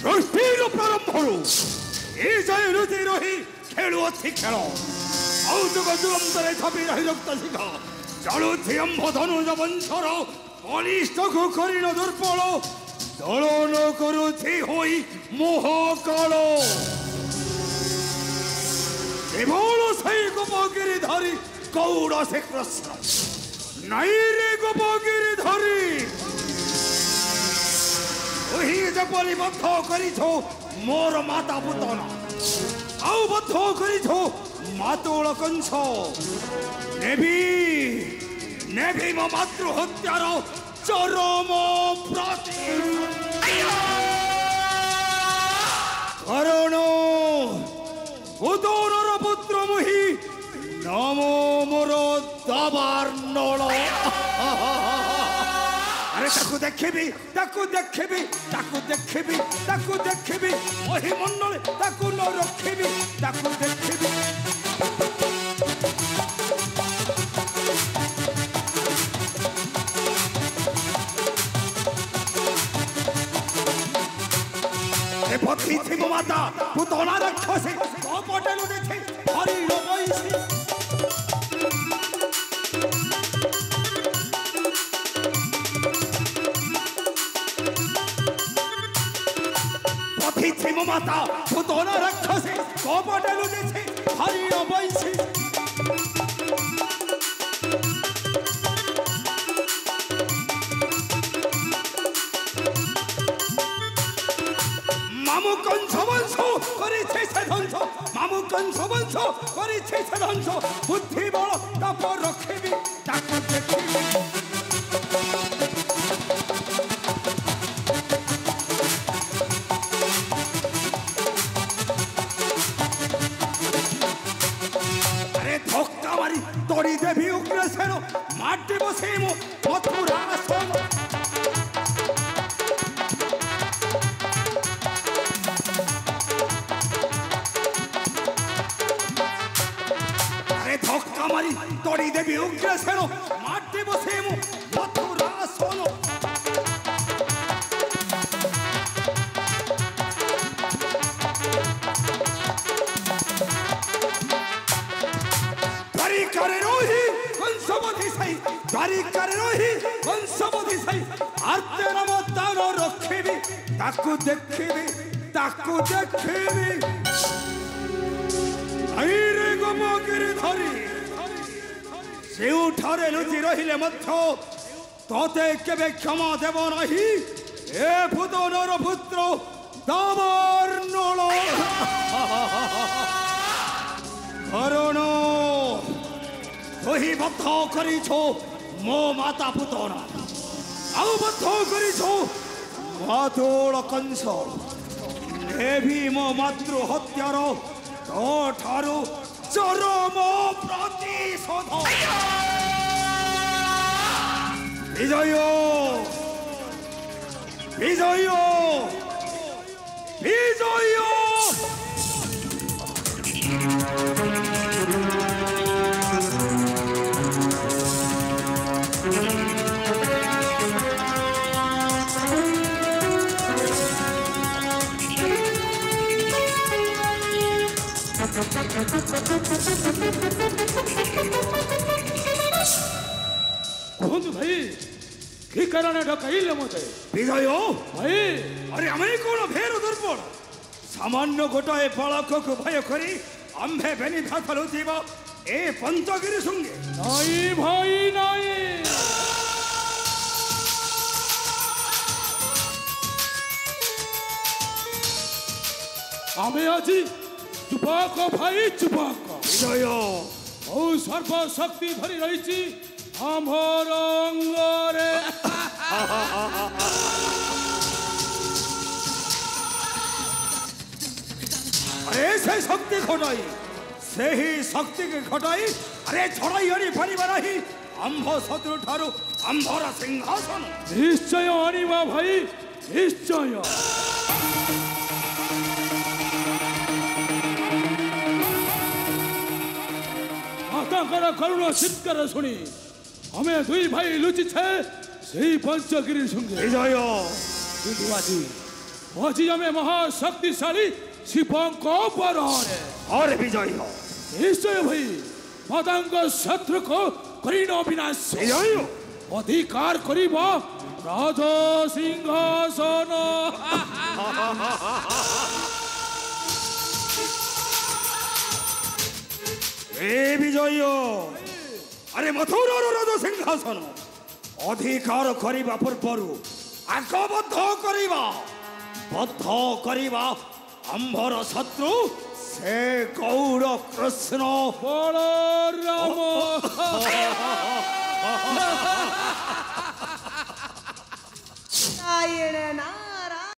सृष्टिर प्रारंभरू ए जय रुचि रही खेलुअछि खेल औजुग जुगंतरे छपि रही रक्त शिख चलुछि अंभ धनुज वंशर बलिष्ठ को करिन दुर्बल दलन करुछि होई मोहकाल केवल सही गोपगिरी धरी गौड़ से कृष्ण नहीं रे गोपगिरी धरी वही जपरी बद्ध करिछो मोर माता पुतना आउ बद्ध करिछो मातोल कंस नेभी नेभी मो मातृ हत्यार चरम प्रति करण उदोनर पुत्र मुहि नमो मोर दाबार नल अरे ताकू देखिबी ताकू देखिबी ताकू देखिबी ताकू देखिबी ओही मंडल ताकू न रखिबी ताकू देखिबी ए पति थी माता पुतना रक्षसी तो पटेलु देखि हरि रोइसी माता पुतना रक्षसी कपटेलु देछि हरि अबैछि मामु कंस वंश करिछि से ध्वंस मामु कंस वंश करिछि से ध्वंस बुद्धि बल तप रखिबी ताकू देखिबी तोड़ी देवी उग्रसेन माटी बसेमु मथुरा सोन अरे धक्का मारी तोड़ी देवी उग्रसेन माटी बसेमु मथुरा सोन ताकू देखिबी ताकू देखिबी आईरे गोपगिरी धरी सेउठारे लुचि रहिले मध्य तोते केबे क्षमा देव नाही ए पुतनर पुत्र दाबार नल करण कही बद्ध करिछो मो माता पुतना आउ बद्ध करिछो मातोल कंस नेभी मो मातृ हत्यार तो ठारू चरम प्रतिशोध विजय विजय विजय कहतु भाई कि कारण डकैले मते विजय भाई अरे हमें कौन भेर दुर्बल सामान्य गोटाए बालक को भय करी आंभे बेनी थाथलु थीब ए पंचगिरी सुंगे नहीं भाई नहीं आमे आजी चुपाक भाई चुपाक विजय ओ सर्वशक्ति धरी रही आमर अंगरे अरे से शक्ति घटाई से ही शक्ति के घटाई अरे छड़ाई आनी पारिबा नहीं आंभ शत्रु ठारू आंभर सिंहासन निश्चय आनिबा भाई निश्चय माता करुण चित्कार शुणी हमें दुई भाई लुचि छे सही पंचगिरी संगे विजय विधुआजी আজি আমি মহাশক্তিশালী শিবଙ୍କ বରରେ और विजय हो निश्चय भाई पतंग शत्रु को करीन विनाश विजय हो अधिकार करिब राज सिंहासन ए विजय हो अरे मथुरार राज सिंहासन अधिकार करिबा पूर्वरु आगबद्ध करिबा आंभर शत्रु से गौर कृष्ण बलराम